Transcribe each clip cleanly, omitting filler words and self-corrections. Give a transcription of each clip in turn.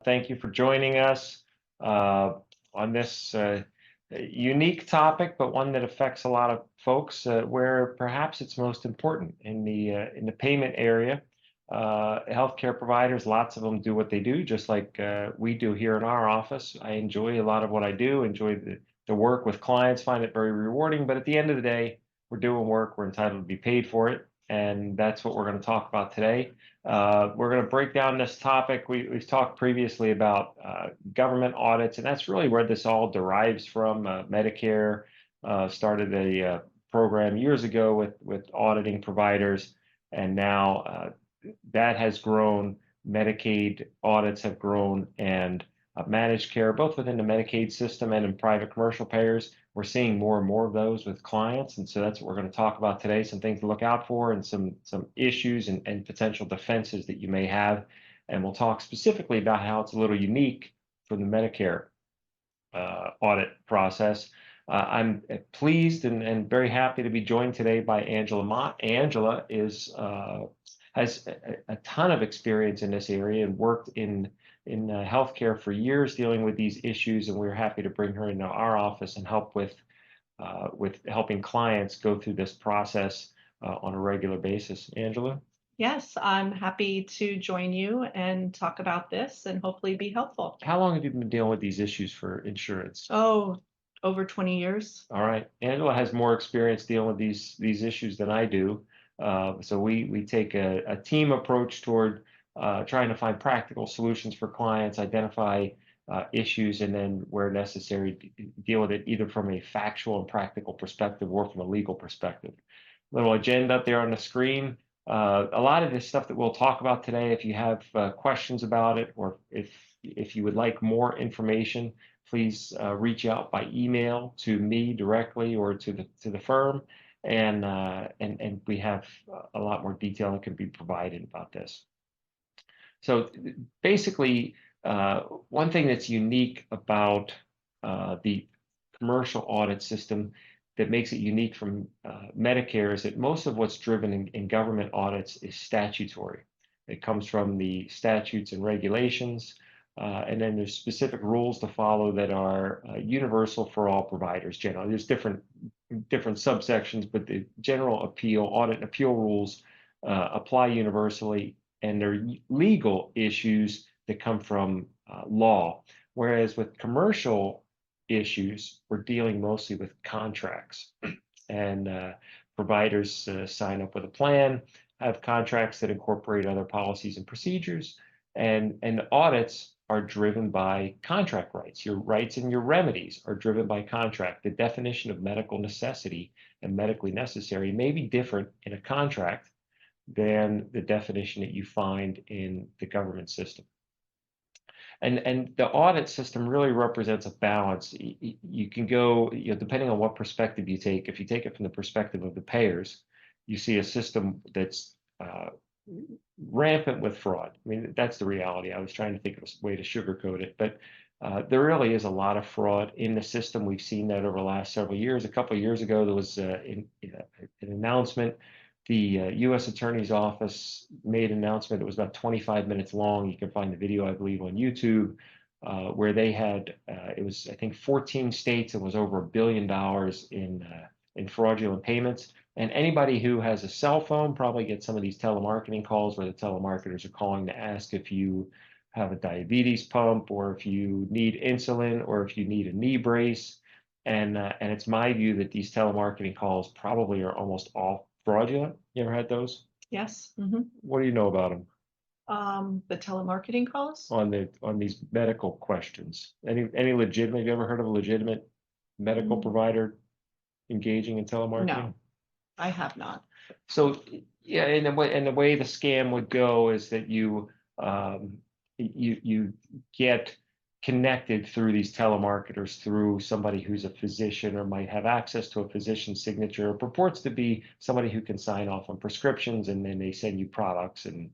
Thank you for joining us on this unique topic, but one that affects a lot of folks, where perhaps it's most important in the payment area. Healthcare providers, lots of them do what they do, just like we do here in our office. I enjoy a lot of what I do, enjoy the work with clients, find it very rewarding. But at the end of the day, we're doing work, we're entitled to be paid for it. And that's what we're going to talk about today. We're going to break down this topic. We've talked previously about government audits, and that's really where this all derives from. Medicare started a program years ago with auditing providers, and now that has grown. Medicaid audits have grown, and managed care, both within the Medicaid system and in private commercial payers. We're seeing more and more of those with clients, and so that's what we're going to talk about today. Some things to look out for, and some issues and potential defenses that you may have. And we'll talk specifically about how it's a little unique for the Medicare audit process. I'm pleased and very happy to be joined today by Angela Mott. Angela has a ton of experience in this area and worked in healthcare for years dealing with these issues, and we're happy to bring her into our office and help with helping clients go through this process on a regular basis. Angela? Yes, I'm happy to join you and talk about this and hopefully be helpful. How long have you been dealing with these issues for insurance? Oh, over 20 years. All right. Angela has more experience dealing with these issues than I do. So we take a team approach toward trying to find practical solutions for clients, identify issues, and then where necessary, deal with it either from a factual and practical perspective or from a legal perspective. Little agenda up there on the screen. A lot of this stuff that we'll talk about today, if you have questions about it, or if you would like more information, please reach out by email to me directly or to the firm, and we have a lot more detail that can be provided about this. So basically, one thing that's unique about the commercial audit system that makes it unique from Medicare is that most of what's driven in government audits is statutory. It comes from the statutes and regulations, and then there's specific rules to follow that are universal for all providers. Generally, there's different subsections, but the general audit and appeal rules apply universally, and they're legal issues that come from law. Whereas with commercial issues, we're dealing mostly with contracts, and providers sign up with a plan, have contracts that incorporate other policies and procedures, and audits are driven by contract rights. Your rights and your remedies are driven by contract. The definition of medical necessity and medically necessary may be different in a contract than the definition that you find in the government system. And the audit system really represents a balance. You can go, depending on what perspective you take. If you take it from the perspective of the payers, you see a system that's rampant with fraud. I mean, that's the reality. I was trying to think of a way to sugarcoat it, but there really is a lot of fraud in the system. We've seen that over the last several years. A couple of years ago, there was an announcement. The U.S. Attorney's Office made an announcement. It was about 25 minutes long. You can find the video, I believe, on YouTube, where they had, it was, I think, 14 states, and was over $1 billion in fraudulent payments. And anybody who has a cell phone probably gets some of these telemarketing calls where the telemarketers are calling to ask if you have a diabetes pump, or if you need insulin, or if you need a knee brace. And it's my view that these telemarketing calls probably are almost all fraudulent. You ever had those? Yes. What do you know about them? The telemarketing calls? On these medical questions. Any legitimate, have you ever heard of a legitimate medical provider engaging in telemarketing? No, I have not. So yeah, and the way the scam would go is that you get connected through these telemarketers through somebody who's a physician, or might have access to a physician's signature, or purports to be somebody who can sign off on prescriptions, and then they send you products, and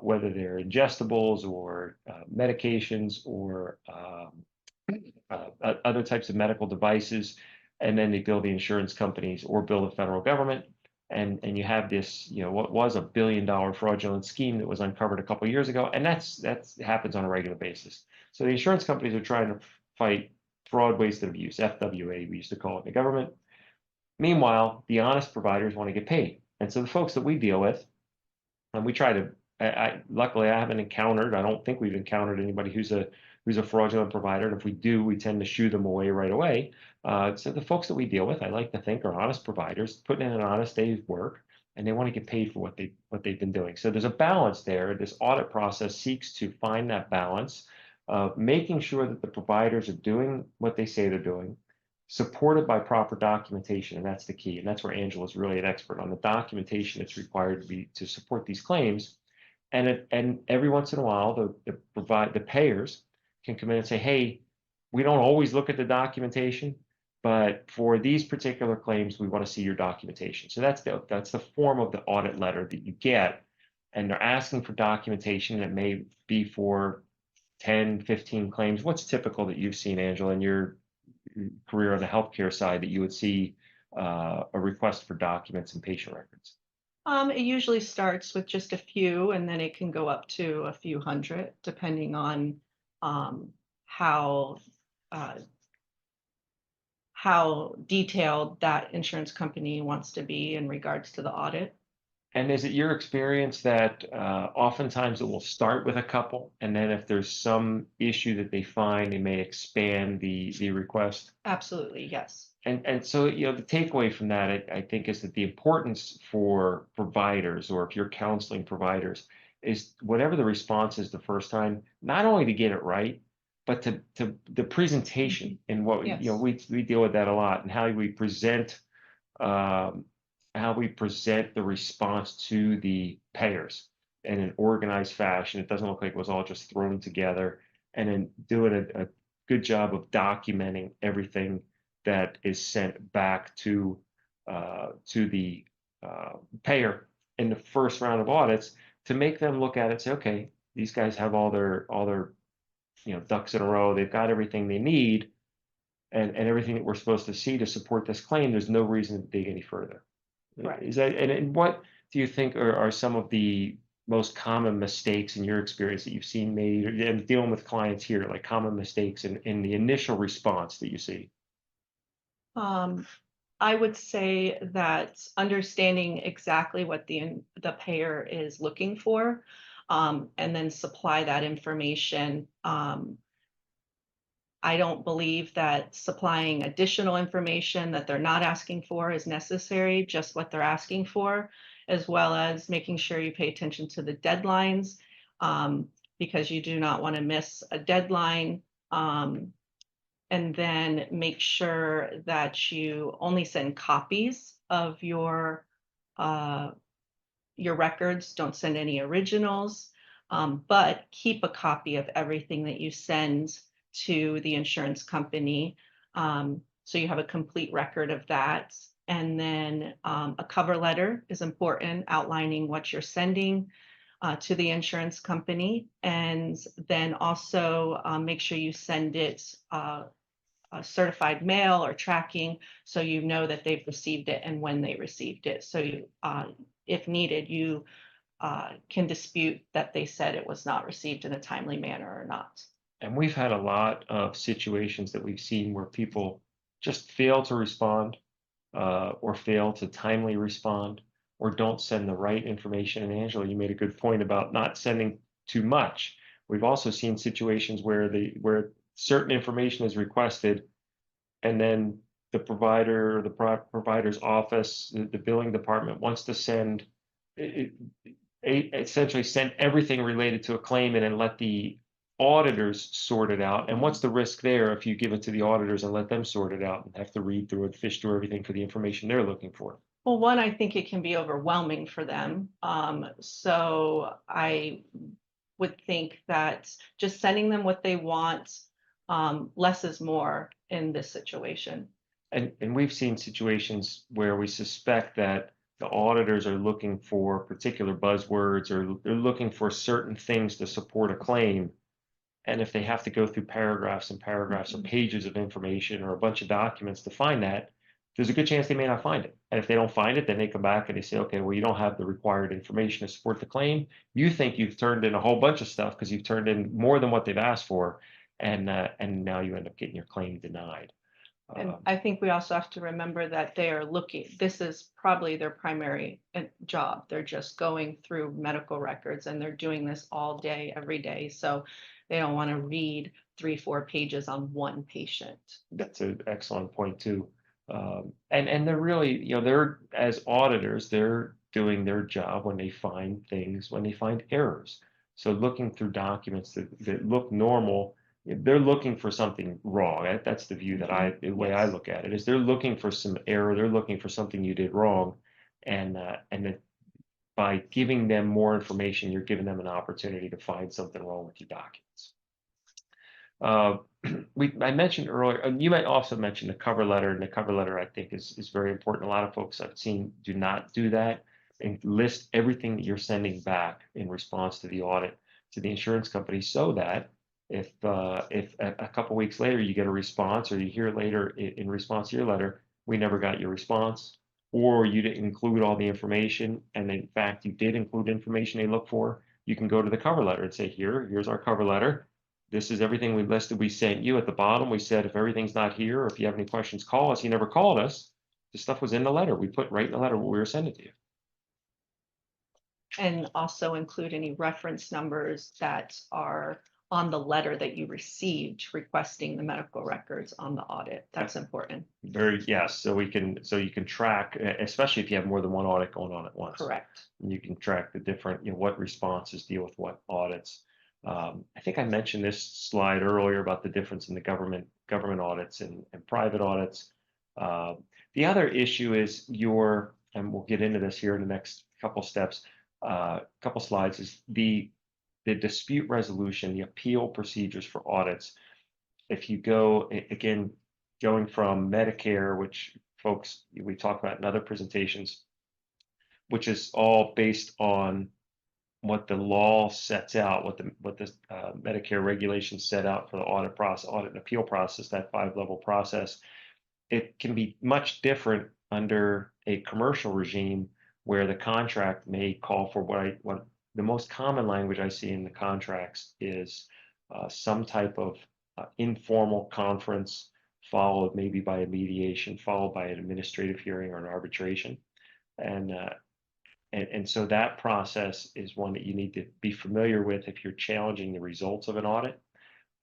whether they're ingestibles or medications or other types of medical devices, and then they bill the insurance companies or bill the federal government, and you have this, what was $1 billion fraudulent scheme that was uncovered a couple of years ago, and that's happens on a regular basis. So the insurance companies are trying to fight fraud, waste, and abuse, FWA, we used to call it in the government. Meanwhile, the honest providers want to get paid. And so the folks that we deal with, and we try to, luckily I haven't encountered, I don't think we've encountered anybody who's a fraudulent provider. And if we do, we tend to shoo them away right away. So the folks that we deal with, I like to think are honest providers, putting in an honest day's work, and they want to get paid for what they've been doing. So there's a balance there. This audit process seeks to find that balance of making sure that the providers are doing what they say they're doing, supported by proper documentation, and that's the key. And that's where Angela's really an expert on the documentation that's required to support these claims. And every once in a while, the payers can come in and say, hey, we don't always look at the documentation, but for these particular claims, we want to see your documentation. So that's the form of the audit letter that you get, and they're asking for documentation. It may be for 10, 15 claims. What's typical that you've seen, Angela, in your career on the healthcare side that you would see a request for documents and patient records? It usually starts with just a few, and then it can go up to a few hundred, depending on how uh, how detailed that insurance company wants to be in regards to the audit. And is it your experience that oftentimes it will start with a couple, and then if there's some issue that they find, they may expand the request? Absolutely, yes. And so, the takeaway from that, I think, is that the importance for providers, or if you're counseling providers, is whatever the response is the first time, not only to get it right, but to the presentation and what, Yes. we deal with that a lot, and um, how we present the response to the payers in an organized fashion. It doesn't look like it was all just thrown together, and then doing a good job of documenting everything that is sent back to the payer in the first round of audits, to make them look at it and say, okay, these guys have all their ducks in a row. They've got everything they need, and everything that we're supposed to see to support this claim. There's no reason to dig any further. Right. Is that, and what do you think are some of the most common mistakes in your experience that you've seen made, and dealing with clients here, like common mistakes in the initial response that you see? Um, I would say that understanding exactly what the payer is looking for, and then supply that information. I don't believe that supplying additional information that they're not asking for is necessary, just what they're asking for, as well as making sure you pay attention to the deadlines, because you do not want to miss a deadline. And then make sure that you only send copies of your records. Don't send any originals, but keep a copy of everything that you send to the insurance company, so you have a complete record of that. And then a cover letter is important, outlining what you're sending to the insurance company, and then also make sure you send it certified mail or tracking, so you know that they've received it and when they received it. So you, if needed, you can dispute that they said it was not received in a timely manner or not. And we've had a lot of situations that we've seen where people just fail to respond, or fail to timely respond, or don't send the right information. And Angela, you made a good point about not sending too much. We've also seen situations where certain information is requested, and then the provider, or the provider's office, the billing department wants to send, essentially send everything related to a claim, and then let the auditors sort it out. And what's the risk there if you give it to the auditors and let them sort it out and have to read through it, fish through everything for the information they're looking for? Well, one, I think it can be overwhelming for them. So I would think that just sending them what they want, less is more in this situation. And we've seen situations where we suspect that the auditors are looking for particular buzzwords, or they're looking for certain things to support a claim. And if they have to go through paragraphs and paragraphs or pages of information or a bunch of documents to find that, there's a good chance they may not find it. And if they don't find it, then they come back and they say, okay, well, you don't have the required information to support the claim. You think you've turned in a whole bunch of stuff because you've turned in more than what they've asked for, and now you end up getting your claim denied. And Um, I think we also have to remember that they are looking, this is probably their primary job. They're just going through medical records and they're doing this all day, every day. So they don't want to read 3, 4 pages on one patient. That's an excellent point too. And they're really, they're as auditors, they're doing their job when they find things, when they find errors. So looking through documents that look normal, they're looking for something wrong. That's the view that the way I Yes. look at it is they're looking for some error. They're looking for something you did wrong, and that by giving them more information, you're giving them an opportunity to find something wrong with your documents. Uh, I mentioned earlier, and you might also mention the cover letter, and the cover letter I think is very important. A lot of folks I've seen do not do that and list everything that you're sending back in response to the audit to the insurance company, so that if a couple weeks later you get a response, or you hear later in response to your letter, we never got your response, or you didn't include all the information, and in fact you did include information they look for, you can go to the cover letter and say, here's our cover letter. This is everything we listed. We sent you at the bottom. We said, if everything's not here, or if you have any questions, call us. You never called us. The stuff was in the letter. We put right in the letter what we were sending to you. And also include any reference numbers that are on the letter that you received requesting the medical records on the audit. That's important. Yes. So you can track, especially if you have more than one audit going on at once. Correct. And you can track the different, what responses deal with what audits. I think I mentioned this slide earlier about the difference in the government audits and private audits. Uh, the other issue is and we'll get into this here in the next couple steps, couple slides, is the dispute resolution, the appeal procedures for audits. If you go, again, going from Medicare, which folks we talked about in other presentations, which is all based on what the law sets out, what the Medicare regulations set out for the audit and appeal process, that 5-level process. It can be much different under a commercial regime, where the contract may call for what the most common language I see in the contracts is some type of informal conference, followed maybe by a mediation, followed by an administrative hearing or an arbitration. And so that process is one that you need to be familiar with if you're challenging the results of an audit.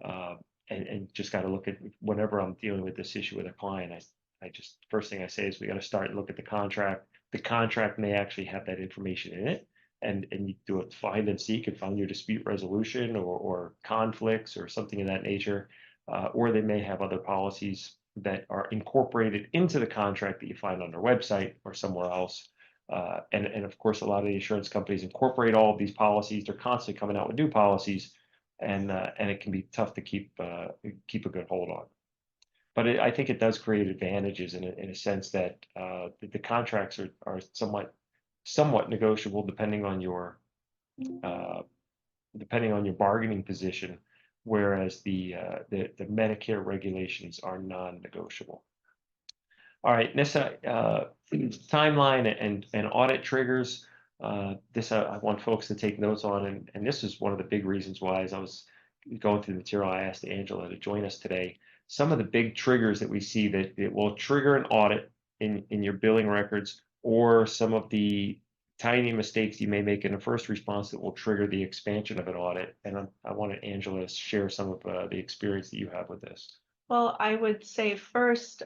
Uh, and just got to look at, whenever I'm dealing with this issue with a client, I just, first thing I say is we got to start and look at the contract. The contract may actually have that information in it, and you do a find and seek and find your dispute resolution, or conflicts or something of that nature. Or they may have other policies that are incorporated into the contract that you find on their website or somewhere else. And of course, a lot of the insurance companies incorporate all of these policies. They're constantly coming out with new policies, and it can be tough to keep a good hold on. But I think it does create advantages in a sense that the contracts are somewhat negotiable depending on your bargaining position, whereas the Medicare regulations are non-negotiable. All right, Nissa, timeline and audit triggers. This I want folks to take notes on, and this is one of the big reasons why, as I was going through the material, I asked Angela to join us today. Some of the big triggers that we see that it will trigger an audit in your billing records, or some of the tiny mistakes you may make in a first response that will trigger the expansion of an audit. And I wanted Angela to share some of the experience that you have with this. Well, I would say first,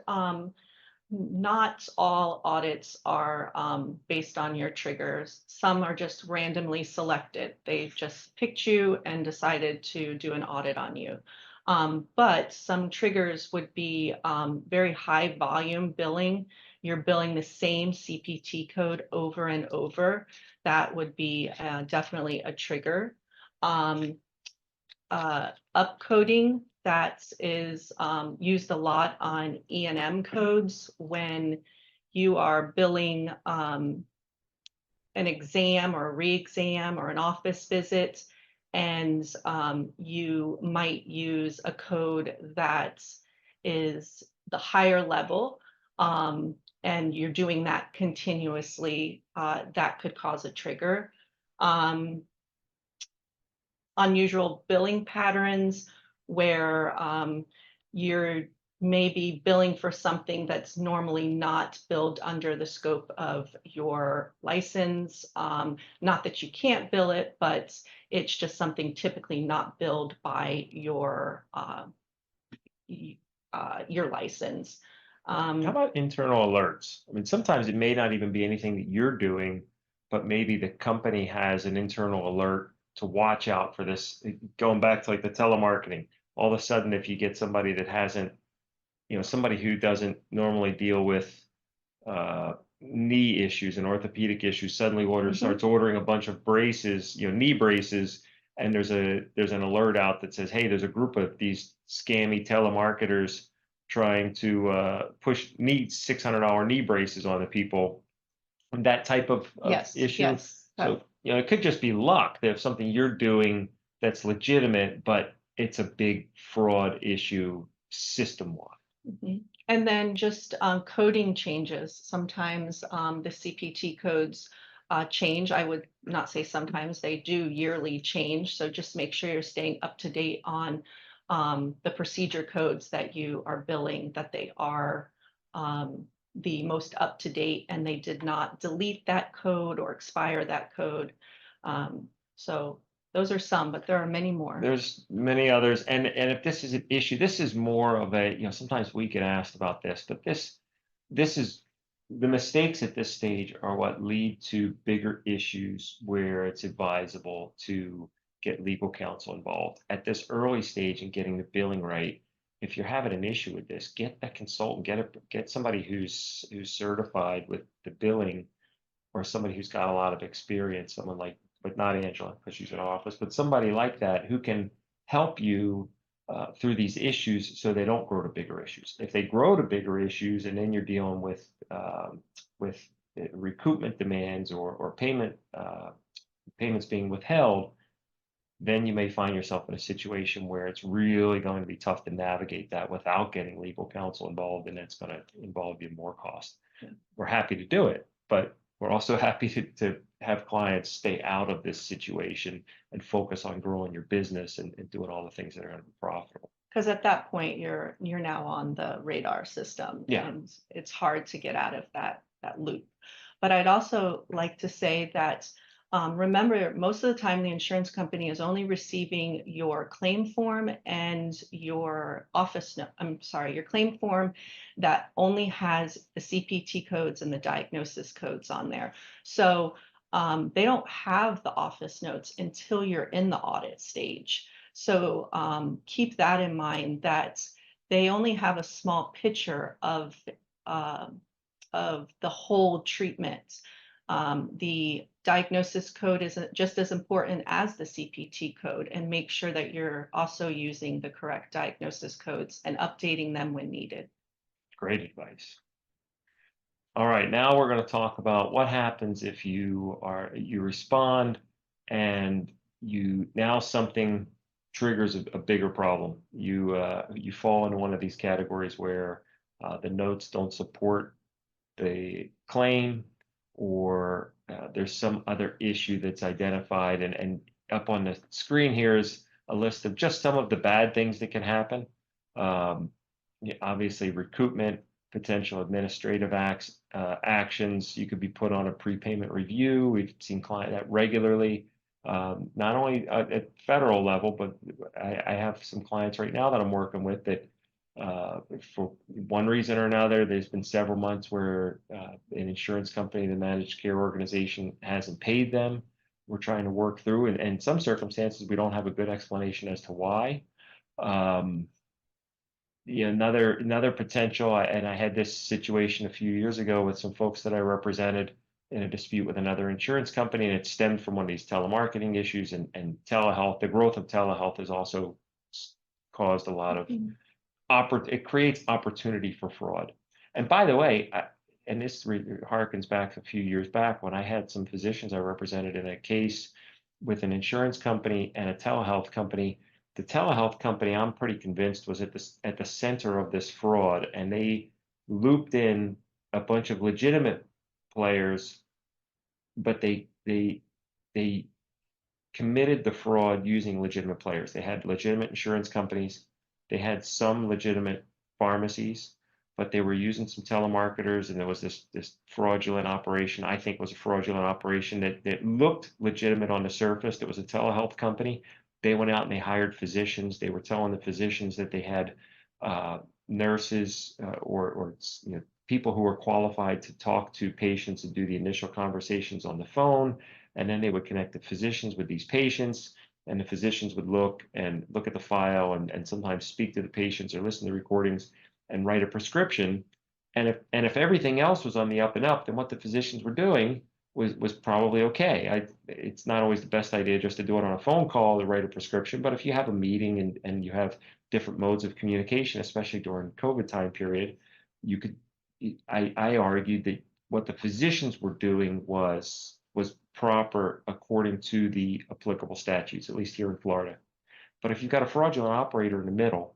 not all audits are based on your triggers. Some are just randomly selected. They just picked you and decided to do an audit on you. But some triggers would be very high volume billing. You're billing the same CPT code over and over. That would be definitely a trigger. Upcoding, that is used a lot on E&M codes when you are billing an exam or a re-exam or an office visit, and you might use a code that is the higher level and you're doing that continuously, that could cause a trigger. Um, Unusual billing patterns where you're maybe billing for something that's normally not billed under the scope of your license. Not that you can't bill it, but it's just something typically not billed by your license. How about internal alerts? I mean, sometimes it may not even be anything that you're doing, but maybe the company has an internal alert to watch out for this. Going back to like the telemarketing, all of a sudden, if you get somebody that hasn't, somebody who doesn't normally deal with knee issues and orthopedic issues, suddenly Mhm. starts ordering a bunch of braces, knee braces, and there's an alert out that says, hey, there's a group of these scammy telemarketers trying to push $600 knee braces on the people, and that type of Yes, issue. yes. So it could just be luck that if something you're doing that's legitimate, but it's a big fraud issue system wide. Mhm. And then just coding changes. Sometimes the CPT codes change. I would not say sometimes, they do yearly change. So just make sure you're staying up to date on the procedure codes that you are billing, that they are the most up to date and they did not delete that code or expire that code. So those are some, but there are many more. There's many others, and if this is an issue, this is more of a, sometimes we get asked about this, but this is the mistakes at this stage are what lead to bigger issues where it's advisable to get legal counsel involved. At this early stage in getting the billing right, if you're having an issue with this, get a consultant, get somebody who's certified with the billing, or somebody who's got a lot of experience, someone like, but not Angela because she's in office, but somebody like that who can help you through these issues so they don't grow to bigger issues. If they grow to bigger issues and then you're dealing with recoupment demands or payments being withheld, then you may find yourself in a situation where it's really going to be tough to navigate that without getting legal counsel involved, and it's going to involve you more cost. Yeah. We're happy to do it, but we're also happy to have clients stay out of this situation and focus on growing your business and doing all the things that are going to be profitable. Because at that point, you're now on the radar system, Yeah. and it's hard to get out of that loop. But I'd also like to say that remember, most of the time, the insurance company is only receiving your claim form and your office note. I'm sorry, your claim form that only has the CPT codes and the diagnosis codes on there. So they don't have the office notes until you're in the audit stage. So keep that in mind, that they only have a small picture uh, of the whole treatment. The diagnosis code is just as important as the CPT code, and make sure that you're also using the correct diagnosis codes and updating them when needed. Great advice. All right, now we're going to talk about what happens if you respond and now something triggers a bigger problem. You fall into one of these categories where the notes don't support the claim, or there's some other issue that's identified, and up on the screen here is a list of just some of the bad things that can happen. Obviously, recoupment, potential administrative actions. You could be put on a prepayment review. We've seen client that regularly, not only at federal level, but I have some clients right now that I'm working with that for one reason or another, there's been several months where an insurance company, the managed care organization, hasn't paid them. We're trying to work through, and in some circumstances, we don't have a good explanation as to why. Um, another potential, and I had this situation a few years ago with some folks that I represented in a dispute with another insurance company, and it stemmed from one of these telemarketing issues, and telehealth. The growth of telehealth has also caused a lot of it creates opportunity for fraud. And by the way, and this harkens back a few years back when I had some physicians I represented in a case with an insurance company and a telehealth company. The telehealth company, I'm pretty convinced, was at the center of this fraud, and they looped in a bunch of legitimate players, but they committed the fraud using legitimate players. They had legitimate insurance companies, they had some legitimate pharmacies, but they were using some telemarketers, and there was this fraudulent operation. I think was a fraudulent operation that looked legitimate on the surface. It was a telehealth company. They went out and they hired physicians. They were telling the physicians that they had nurses or people who were qualified to talk to patients and do the initial conversations on the phone, and then they would connect the physicians with these patients, and the physicians would look at the file and sometimes speak to the patients or listen to recordings and write a prescription. And if everything else was on the up and up, then what the physicians were doing was probably okay. It's not always the best idea just to do it on a phone call to write a prescription, but if you have a meeting and you have different modes of communication, especially during COVID time period, you could. I argued that what the physicians were doing was proper according to the applicable statutes, at least here in Florida. But if you've got a fraudulent operator in the middle,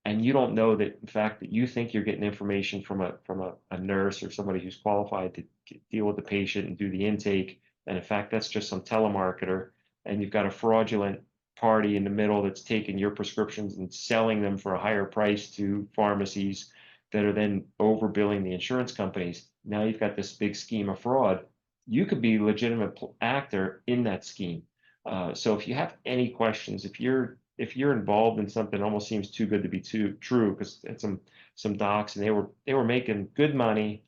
and you don't know that, in fact, that you think you're getting information from a nurse or somebody who's qualified to deal with the patient and do the intake, and in fact, that's just some telemarketer, and you've got a fraudulent party in the middle that's taking your prescriptions and selling them for a higher price to pharmacies that are then overbilling the insurance companies. Now you've got this big scheme of fraud. You could be a legitimate actor in that scheme. So if you have any questions, if you're involved in something that almost seems too good to be too true, because it's some docs and they were making good money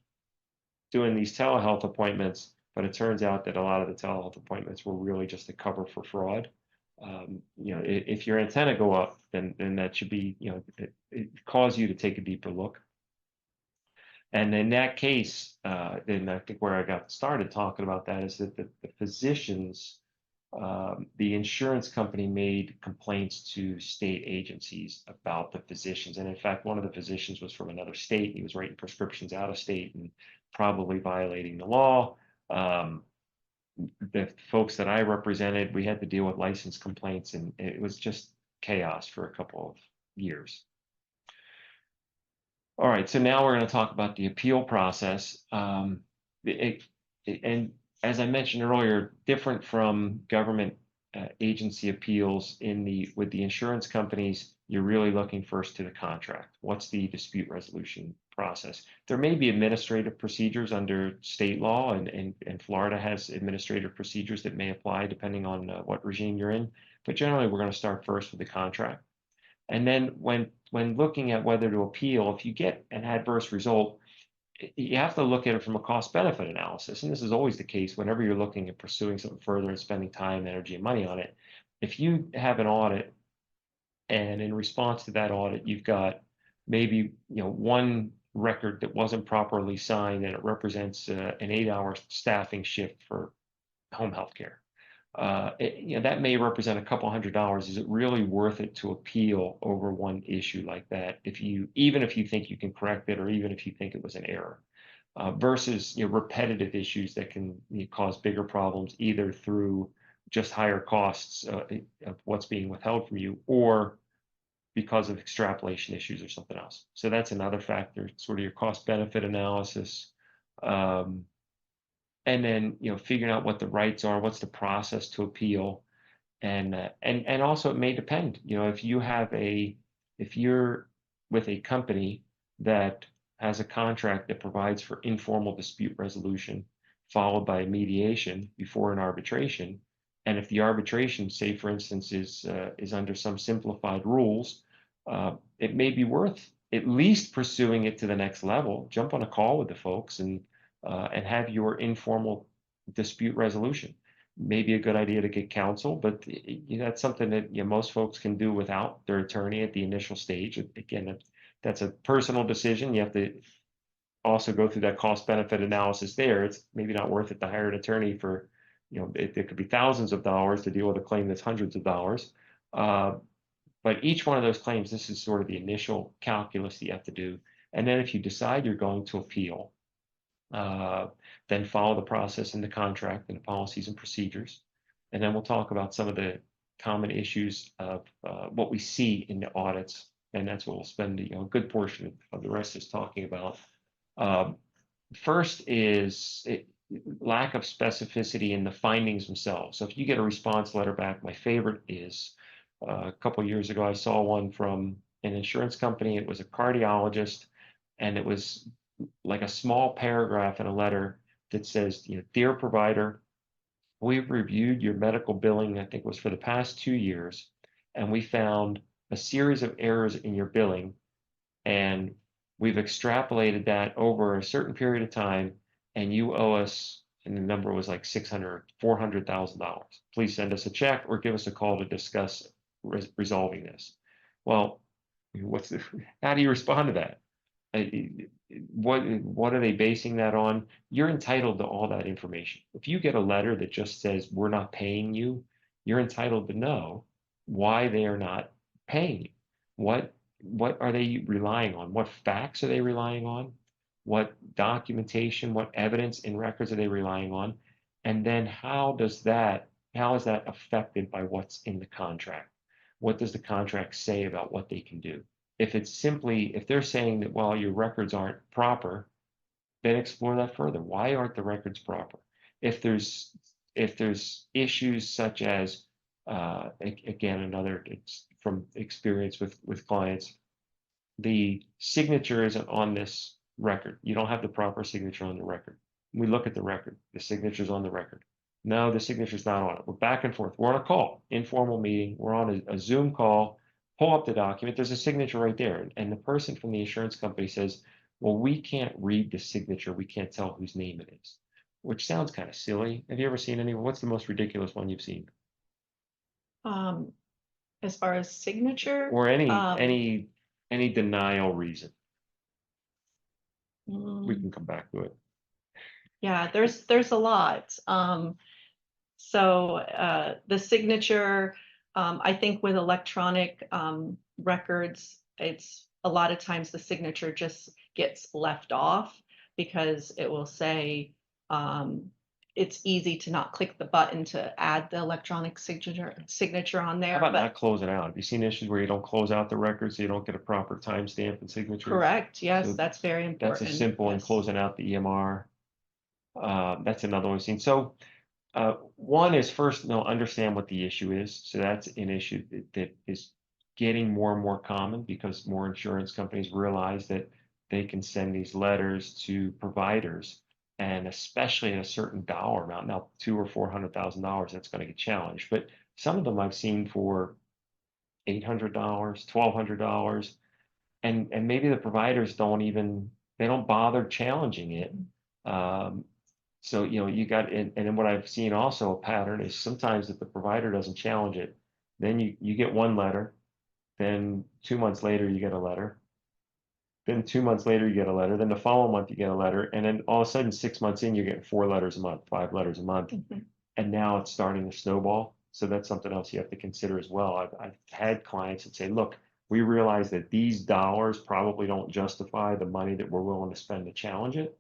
doing these telehealth appointments, but it turns out that a lot of the telehealth appointments were really just a cover for fraud. If your antenna go up, then that should be, it cause you to take a deeper look. And in that case, then I think where I got started talking about that is that the physicians, the insurance company made complaints to state agencies about the physicians. And in fact, one of the physicians was from another state. He was writing prescriptions out of state and probably violating the law. The folks that I represented, we had to deal with license complaints, and it was just chaos for a couple of years. All right, so now we're going to talk about the appeal process. And as I mentioned earlier, different from government agency appeals with the insurance companies, you're really looking first to the contract. What's the dispute resolution process? There may be administrative procedures under state law, and Florida has administrative procedures that may apply depending on what regime you're in. But generally, we're going to start first with the contract. And then when looking at whether to appeal, if you get an adverse result, you have to look at it from a cost-benefit analysis. And this is always the case whenever you're looking at pursuing something further and spending time, energy, and money on it. If you have an audit, and in response to that audit, you've got maybe one record that wasn't properly signed, and it represents an 8-hour staffing shift for home health care. That may represent a couple $100. Is it really worth it to appeal over one issue like that? Even if you think you can correct it, or even if you think it was an error, versus repetitive issues that can cause bigger problems, either through just higher costs of what's being withheld from you, or because of extrapolation issues or something else. So that's another factor, sort of your cost-benefit analysis. And then figuring out what the rights are, what's the process to appeal, and also it may depend. If you're with a company that has a contract that provides for informal dispute resolution followed by mediation before an arbitration, and if the arbitration, say for instance, is under some simplified rules, it may be worth at least pursuing it to the next level. Jump on a call with the folks and have your informal dispute resolution. Maybe a good idea to get counsel, but that's something that most folks can do without their attorney at the initial stage. Again, that's a personal decision. You have to also go through that cost-benefit analysis there. It's maybe not worth it to hire an attorney for, it could be thousands of dollars to deal with a claim that's hundreds of dollars. But each one of those claims, this is sort of the initial calculus that you have to do. And then if you decide you're going to appeal, then follow the process in the contract and the policies and procedures. And then we'll talk about some of the common issues of what we see in the audits and that's what we'll spend a good portion of the rest is talking about. First is lack of specificity in the findings themselves. So if you get a response letter back, my favorite is a couple years ago, I saw one from an insurance company. It was a cardiologist, and it was like a small paragraph in a letter that says, dear provider, we've reviewed your medical billing, I think it was for the past 2 years, and we found a series of errors in your billing, and we've extrapolated that over a certain period of time, and you owe us, and the number was like $400,000. Please send us a check or give us a call to discuss resolving this. Well, how do you respond to that? What are they basing that on? You're entitled to all that information. If you get a letter that just says we're not paying you, you're entitled to know why they are not paying you. What are they relying on? What facts are they relying on? What documentation, what evidence and records are they relying on? And then how is that affected by what's in the contract? What does the contract say about what they can do? If they're saying that, well, your records aren't proper, then explore that further. Why aren't the records proper? If there's issues such as, again, it's from experience with clients, the signature isn't on this record. You don't have the proper signature on the record. We look at the record. The signature's on the record. No, the signature's not on it. We're back and forth. We're on a call, informal meeting. We're on a Zoom call. Pull up the document. There's a signature right there. And the person from the insurance company says, well, we can't read the signature. We can't tell whose name it is, which sounds kind of silly. Have you ever seen anyone? What's the most ridiculous one you've seen? As far as signature, or any denial reason? We can come back to it. Yeah, there's a lot. So the signature, I think with electronic records, it's a lot of times the signature just gets left off because it will say it's easy to not click the button to add the electronic signature on there. How about not closing out? Have you seen issues where you don't close out the record so you don't get a proper timestamp and signature? Correct. Yes, So that's very important. That's a simple, and closing out the EMR. That's another one we've seen. So one is first, understand what the issue is. So that's an issue that is getting more and more common because more insurance companies realize that they can send these letters to providers, and especially at a certain dollar amount. Now, $200,000 or $400,000, that's going to get challenged. But some of them I've seen for $800, $1,200, and maybe the providers don't bother challenging it. So, you got, and then what I've seen also a pattern is sometimes if the provider doesn't challenge it, then you get one letter, then 2 months later you get a letter, then 2 months later you get a letter, then the following month you get a letter, and then all of a sudden 6 months in you're getting 4 letters a month, 5 letters a month, and now it's starting to snowball. So that's something else you have to consider as well. I've had clients that say, look, we realize that these dollars probably don't justify the money that we're willing to spend to challenge it.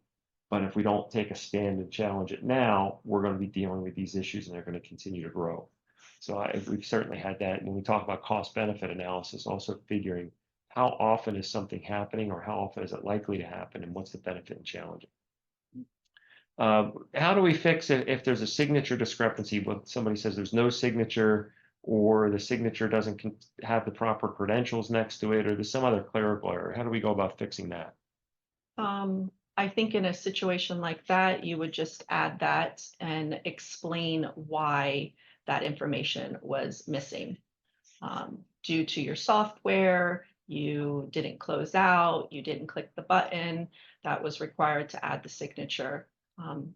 But if we don't take a stand and challenge it now, we're going to be dealing with these issues and they're going to continue to grow. So we've certainly had that. When we talk about cost benefit analysis, also figuring how often is something happening or how often is it likely to happen and what's the benefit in challenging. How do we fix it if there's a signature discrepancy? When somebody says there's no signature, or the signature doesn't have the proper credentials next to it, or there's some other clerical error? How do we go about fixing that? I think in a situation like that, you would just add that and explain why that information was missing. Due to your software, you didn't close out, you didn't click the button that was required to add the signature.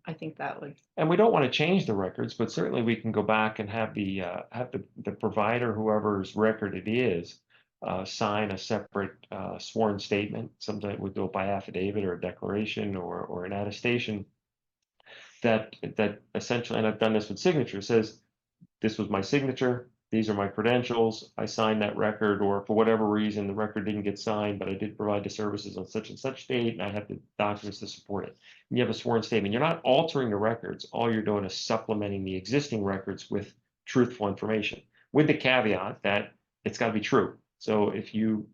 I think that would. And we don't want to change the records, but certainly we can go back and have the provider, whoever's record it is, sign a separate sworn statement. Sometimes we do it by affidavit or a declaration or an attestation that essentially, and I've done this with signature, says this was my signature, these are my credentials, I signed that record, or for whatever reason the record didn't get signed, but I did provide the services on such and such date, and I have the documents to support it. And you have a sworn statement. You're not altering the records. All you're doing is supplementing the existing records with truthful information, with the caveat that it's got to be true. So if you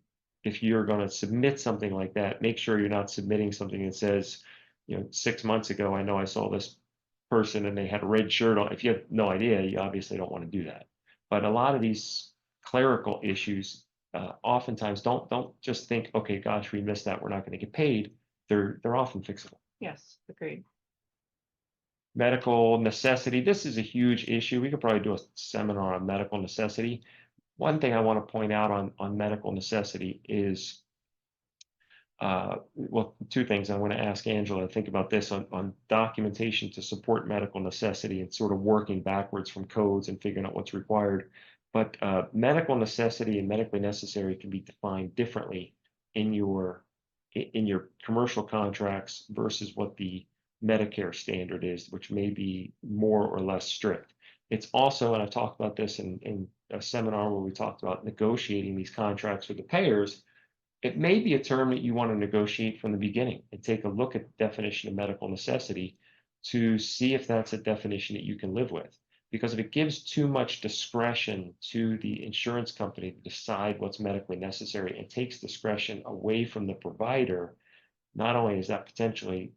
if you're going to submit something like that, make sure you're not submitting something that says, 6 months ago, I know I saw this person and they had a red shirt on. If you have no idea, you obviously don't want to do that. But a lot of these clerical issues, oftentimes don't just think, okay, gosh, we missed that, we're not going to get paid. They're often fixable. Yes, agreed. Medical necessity. This is a huge issue. We could probably do a seminar on medical necessity. One thing I want to point out on medical necessity is, well, two things. I want to ask Angela to think about this on documentation to support medical necessity and sort of working backwards from codes and figuring out what's required. But medical necessity and medically necessary can be defined differently in your commercial contracts versus what the Medicare standard is, which may be more or less strict. It's also, and I've talked about this in a seminar where we talked about negotiating these contracts with the payers. It may be a term that you want to negotiate from the beginning and take a look at the definition of medical necessity to see if that's a definition that you can live with. Because if it gives too much discretion to the insurance company to decide what's medically necessary and takes discretion away from the provider, not only is that potentially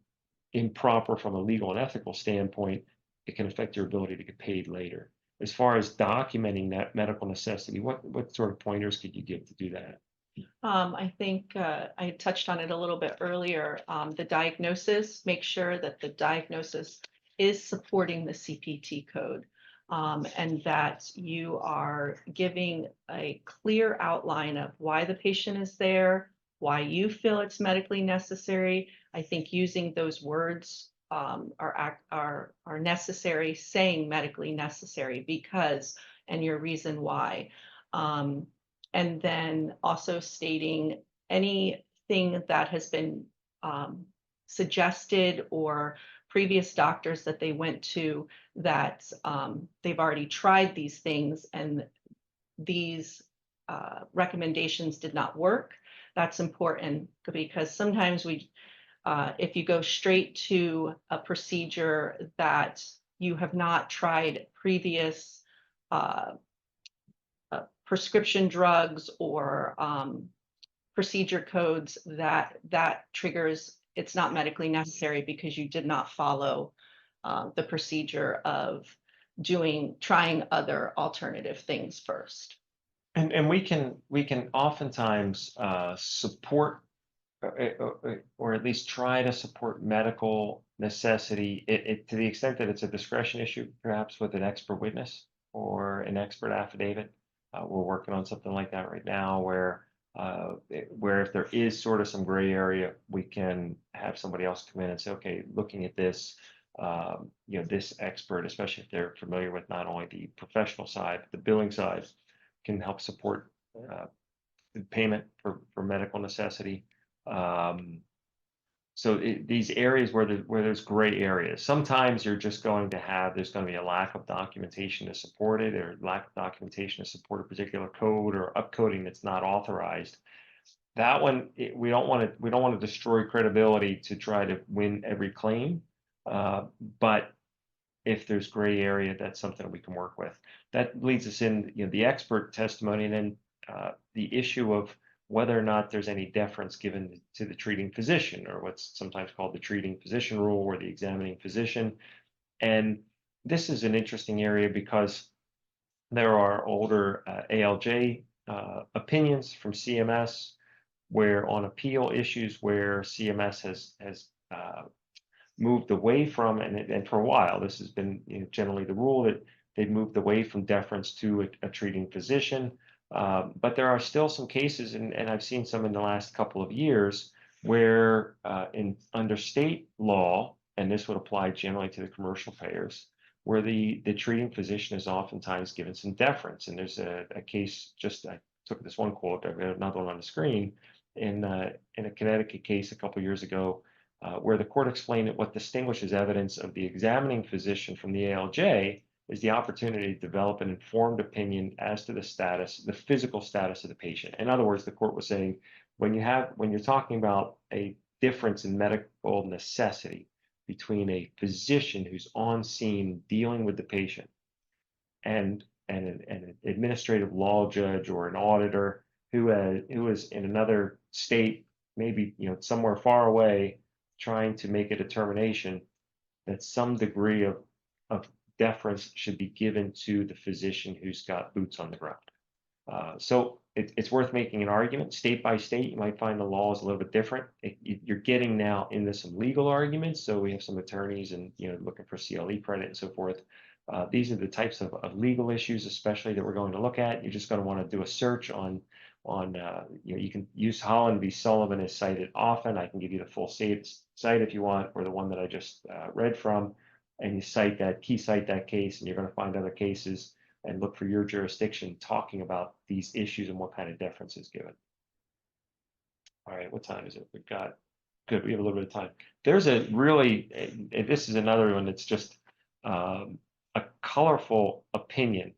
improper from a legal and ethical standpoint, it can affect your ability to get paid later. As far as documenting that medical necessity, what sort of pointers could you give to do that? I think I touched on it a little bit earlier. The diagnosis, make sure that the diagnosis is supporting the CPT code, and that you are giving a clear outline of why the patient is there, why you feel it's medically necessary. I think using those words are necessary, saying medically necessary because, and your reason why. And then also stating anything that has been suggested or previous doctors that they went to that they've already tried these things and these recommendations did not work. That's important because sometimes if you go straight to a procedure that you have not tried previous prescription drugs or procedure codes, that triggers it's not medically necessary because you did not follow the procedure of trying other alternative things first. And we can oftentimes support or at least try to support medical necessity to the extent that it's a discretion issue, perhaps with an expert witness or an expert affidavit. We're working on something like that right now where if there is sort of some gray area, we can have somebody else come in and say, okay, looking at this, this expert, especially if they're familiar with not only the professional side, but the billing side, can help support the payment for medical necessity. So these areas where there's gray areas, sometimes you're just going to have, there's going to be a lack of documentation to support it, or lack of documentation to support a particular code or upcoding that's not authorized. That one, we don't want to destroy credibility to try to win every claim. But if there's gray area, that's something we can work with. That leads us in, the expert testimony, and then the issue of whether or not there's any deference given to the treating physician, or what's sometimes called the treating physician rule, or the examining physician. And this is an interesting area because there are older ALJ opinions from CMS where on appeal issues where CMS has moved away from, and for a while, this has been generally the rule, that they've moved away from deference to a treating physician. But there are still some cases, and I've seen some in the last couple of years, where under state law, and this would apply generally to the commercial payers, where the treating physician is oftentimes given some deference. And there's a case, just I took this one quote, I've got another one on the screen, in a Connecticut case a couple years ago, where the court explained that what distinguishes evidence of the examining physician from the ALJ is the opportunity to develop an informed opinion as to the physical status of the patient. In other words, the court was saying, when you're talking about a difference in medical necessity between a physician who's on scene dealing with the patient and an administrative law judge or an auditor who was in another state, maybe somewhere far away, trying to make a determination that some degree of deference should be given to the physician who's got boots on the ground. So it's worth making an argument. State by state, you might find the law is a little bit different. You're getting now into some legal arguments. So we have some attorneys and looking for CLE credit and so forth. These are the types of legal issues, especially that we're going to look at. You're just going to want to do a search on you can use Holland v. Sullivan is cited often. I can give you the full site if you want, or the one that I just read from, and you cite that case, and you're going to find other cases and look for your jurisdiction talking about these issues and what kind of deference is given. All right, what time is it? We've got, good, we have a little bit of time. There's a really, this is another one that's just a colorful opinion.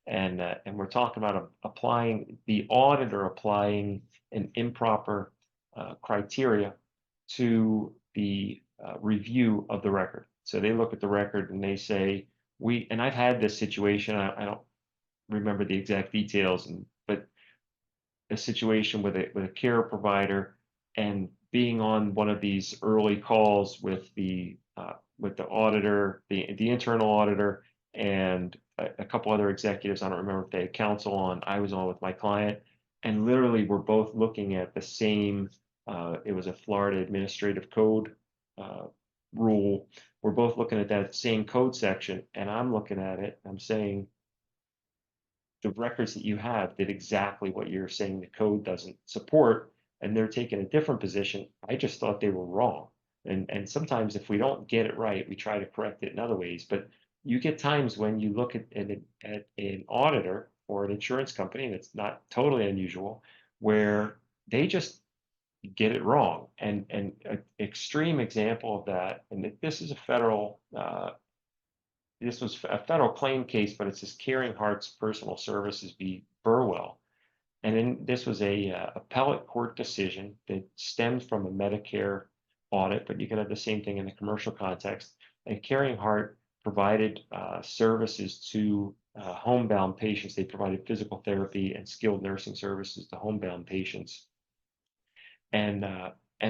And we're talking about applying the auditor applying an improper criteria to the review of the record. So they look at the record and they say, and I've had this situation, I don't remember the exact details, but a situation with a care provider and being on one of these early calls with the auditor, the internal auditor, and a couple other executives. I don't remember if they had counsel on. I was on with my client, and literally we're both looking at the same. It was a Florida Administrative Code rule. We're both looking at that same code section, and I'm looking at it. I'm saying the records that you have did exactly what you're saying the code doesn't support, and they're taking a different position. I just thought they were wrong. And sometimes if we don't get it right, we try to correct it in other ways. But you get times when you look at an auditor or an insurance company, and it's not totally unusual, where they just get it wrong. And an extreme example of that, and this is a federal, this was a federal claim case, but it's this Caring Hearts Personal Services v. Burwell. And then this was a appellate court decision that stemmed from a Medicare audit, but you can have the same thing in the commercial context. And Caring Heart provided services to homebound patients. They provided physical therapy and skilled nursing services to homebound patients. And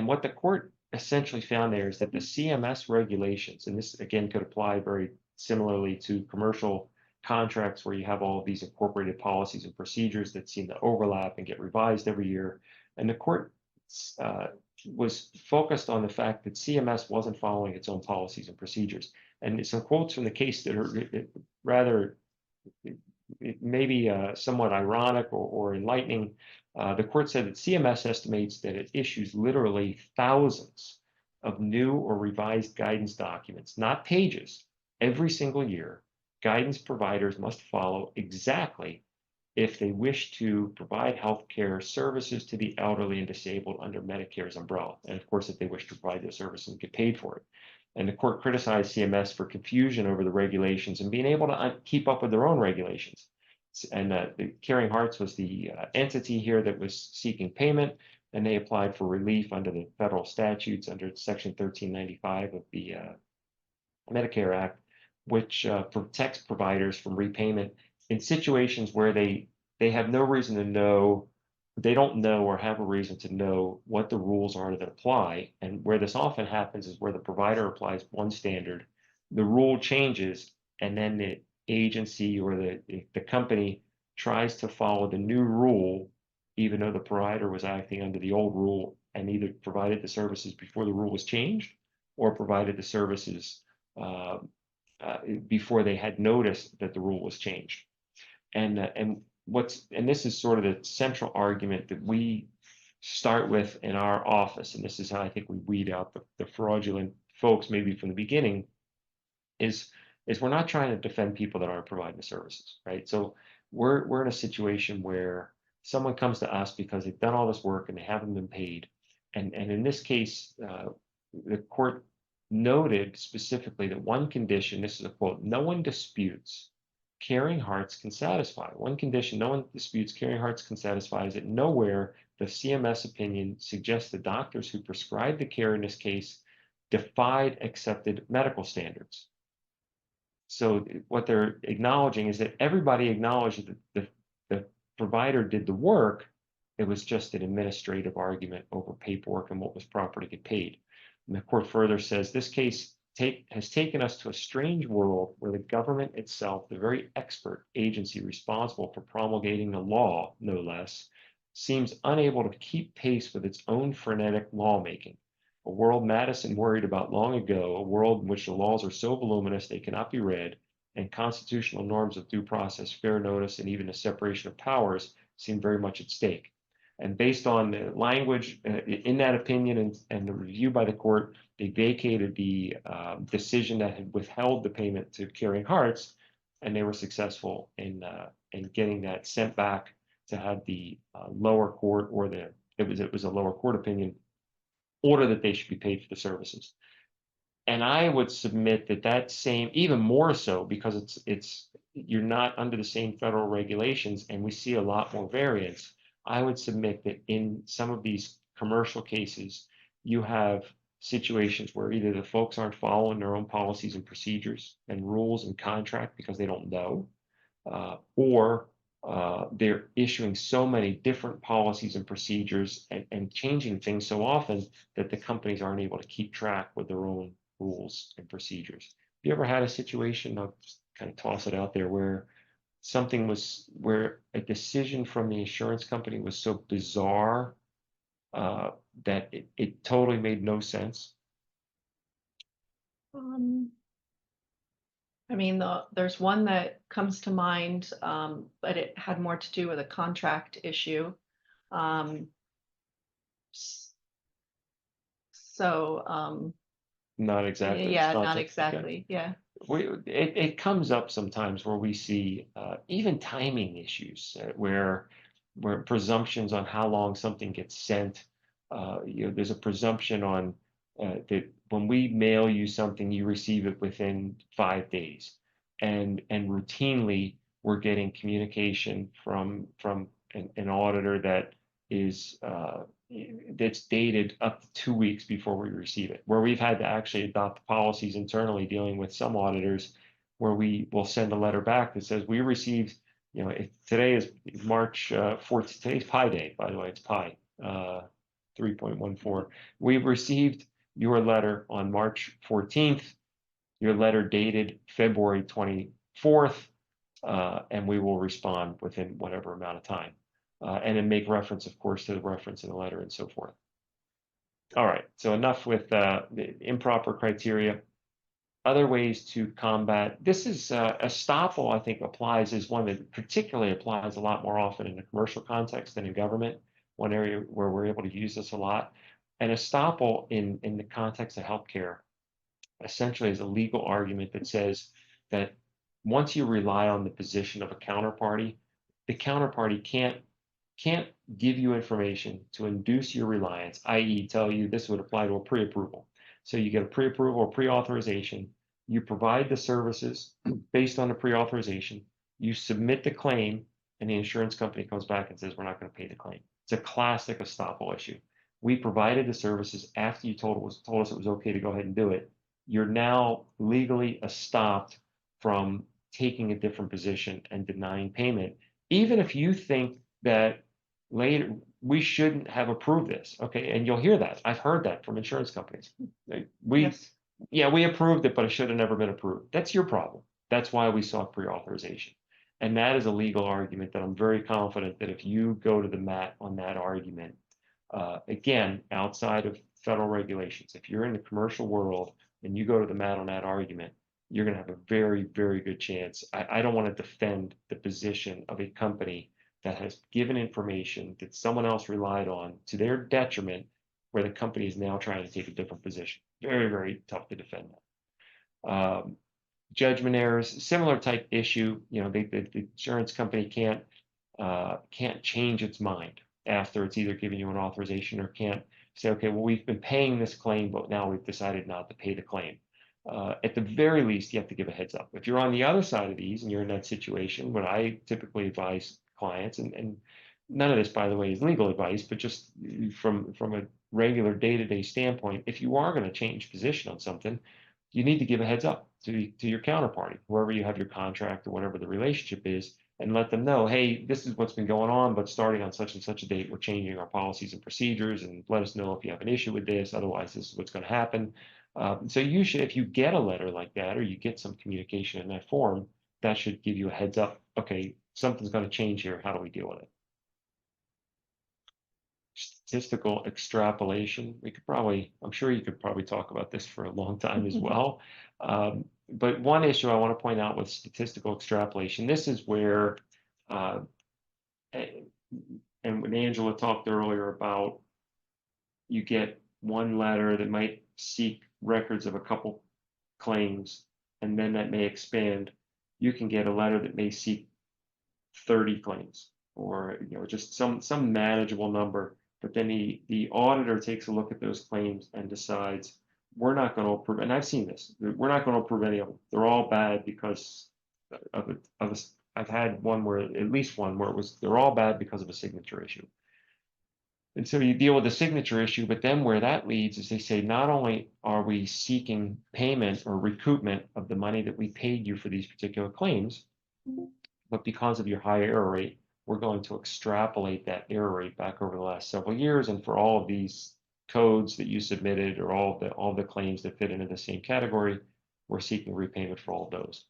what the court essentially found there is that the CMS regulations, and this again could apply very similarly to commercial contracts where you have all of these incorporated policies and procedures that seem to overlap and get revised every year. And the court was focused on the fact that CMS wasn't following its own policies and procedures. And some quotes from the case that are rather maybe somewhat ironic or enlightening. The court said that CMS estimates that it issues literally thousands of new or revised guidance documents, not pages, every single year. Guidance providers must follow exactly if they wish to provide health care services to the elderly and disabled under Medicare's umbrella. And of course, if they wish to provide those services and get paid for it. And the court criticized CMS for confusion over the regulations and being able to keep up with their own regulations. And the Caring Hearts was the entity here that was seeking payment, and they applied for relief under the federal statutes under Section 1395 of the Medicare Act, which protects providers from repayment in situations where they have no reason to know, they don't know or have a reason to know what the rules are that apply. And where this often happens is where the provider applies one standard, the rule changes, and then the agency or the company tries to follow the new rule, even though the provider was acting under the old rule and either provided the services before the rule was changed or provided the services before they had noticed that the rule was changed. And this is sort of the central argument that we start with in our office, and this is how I think we weed out the fraudulent folks maybe from the beginning, is we're not trying to defend people that aren't providing the services, right? So we're in a situation where someone comes to us because they've done all this work and they haven't been paid. And in this case, the court noted specifically that one condition, this is a quote, no one disputes Caring Hearts can satisfy. One condition no one disputes Caring Hearts can satisfy is that nowhere the CMS opinion suggests the doctors who prescribed the care in this case defied accepted medical standards. So what they're acknowledging is that everybody acknowledged that the provider did the work, It was just an administrative argument over paperwork and what was proper to get paid. And the court further says this case has taken us to a strange world where the government itself, the very expert agency responsible for promulgating the law, no less, seems unable to keep pace with its own frenetic lawmaking. A world Madison worried about long ago, a world in which the laws are so voluminous they cannot be read, and constitutional norms of due process, fair notice, and even the separation of powers seem very much at stake. And based on the language in that opinion and the review by the court, they vacated the decision that had withheld the payment to Caring Hearts, and they were successful in getting that sent back to have the lower court, or it was a lower court opinion, order that they should be paid for the services. And I would submit that that same, even more so, because you're not under the same federal regulations, and we see a lot more variance. I would submit that in some of these commercial cases, you have situations where either the folks aren't following their own policies and procedures and rules and contract because they don't know, or they're issuing so many different policies and procedures and changing things so often that the companies aren't able to keep track with their own rules and procedures. Have you ever had a situation, I'll just kind of toss it out there, where where a decision from the insurance company was so bizarre that it totally made no sense? I mean, there's one that comes to mind, but it had more to do with a contract issue. So, Not exactly. yeah, It's not not okay. exactly. Yeah. It comes up sometimes where we see even timing issues where presumptions on how long something gets sent. There's a presumption on that when we mail you something, you receive it within 5 days, and routinely we're getting communication from an auditor that is that's dated up to 2 weeks before we receive it, where we've had to actually adopt policies internally dealing with some auditors where we will send a letter back that says we received, if today is March 14th, today's Pi Day, by the way, it's Pi 3.14. We've received your letter on March 14th, your letter dated February 24th, and we will respond within whatever amount of time. And then make reference, of course, to the reference in the letter and so forth. All right, so enough with the improper criteria. Other ways to combat this is estoppel, I think, applies is one that particularly applies a lot more often in a commercial context than in government. One area where we're able to use this a lot. And estoppel in the context of healthcare essentially is a legal argument that says that once you rely on the position of a counterparty, the counterparty can't give you information to induce your reliance, i.e. tell you this would apply to a pre-approval. So you get a pre-approval or pre-authorization, you provide the services based on the pre-authorization, you submit the claim, and the insurance company comes back and says, we're not going to pay the claim. It's a classic estoppel issue. We provided the services after you told us it was okay to go ahead and do it. You're now legally estopped from taking a different position and denying payment, even if you think that later we shouldn't have approved this. Okay, and you'll hear that. I've heard that from insurance companies. Yes. Yeah, we approved it, but it should have never been approved. That's your problem. That's why we sought pre-authorization. And that is a legal argument that I'm very confident that if you go to the mat on that argument, again, outside of federal regulations, if you're in the commercial world and you go to the mat on that argument, you're going to have a very, very good chance. I don't want to defend the position of a company that has given information that someone else relied on to their detriment, where the company is now trying to take a different position. Very, very tough to defend that. Judgment errors, similar type issue. The insurance company can't change its mind after it's either giving you an authorization, or can't say, okay, well, we've been paying this claim, but now we've decided not to pay the claim. At the very least, you have to give a heads up. If you're on the other side of these and you're in that situation, what I typically advise clients, and none of this, by the way, is legal advice, but just from a regular day-to-day standpoint, if you are going to change position on something, you need to give a heads up to your counterparty, wherever you have your contract or whatever the relationship is, and let them know, hey, this is what's been going on, but starting on such and such a date, we're changing our policies and procedures, and let us know if you have an issue with this. Otherwise, this is what's going to happen. So you should, if you get a letter like that, or you get some communication in that form, that should give you a heads up. Okay, something's going to change here. How do we deal with it? Statistical extrapolation. I'm sure you could probably talk about this for a long time as well. But one issue I want to point out with statistical extrapolation, this is where, and when Angela talked earlier about, you get one letter that might seek records of a couple claims, and then that may expand. You can get a letter that may seek 30 claims, or just some manageable number. But then the auditor takes a look at those claims and decides, we're not going to approve. And I've seen this. We're not going to approve any of them. They're all bad because I've had one where, at least one where they're all bad because of a signature issue. And so you deal with the signature issue, but then where that leads is they say, not only are we seeking payment or recoupment of the money that we paid you for these particular claims, but because of your high error rate, we're going to extrapolate that error rate back over the last several years. And for all of these codes that you submitted, or all the claims that fit into the same category, we're seeking repayment for all of those.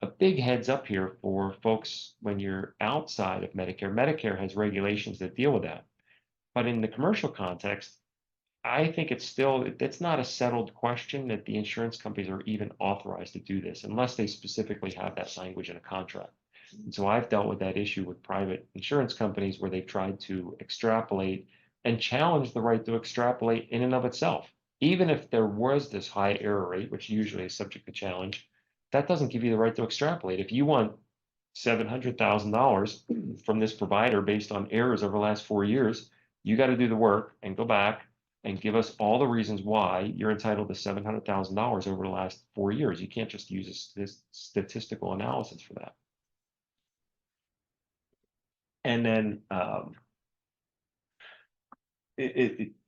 A big heads up here for folks when you're outside of Medicare. Medicare has regulations that deal with that. But in the commercial context, I think it's not a settled question that the insurance companies are even authorized to do this unless they specifically have that language in a contract. And so I've dealt with that issue with private insurance companies where they've tried to extrapolate and challenge the right to extrapolate in and of itself. Even if there was this high error rate, which usually is subject to challenge, that doesn't give you the right to extrapolate. If you want $700,000 from this provider based on errors over the last 4 years, you got to do the work and go back and give us all the reasons why you're entitled to $700,000 over the last 4 years. You can't just use this statistical analysis for that. And then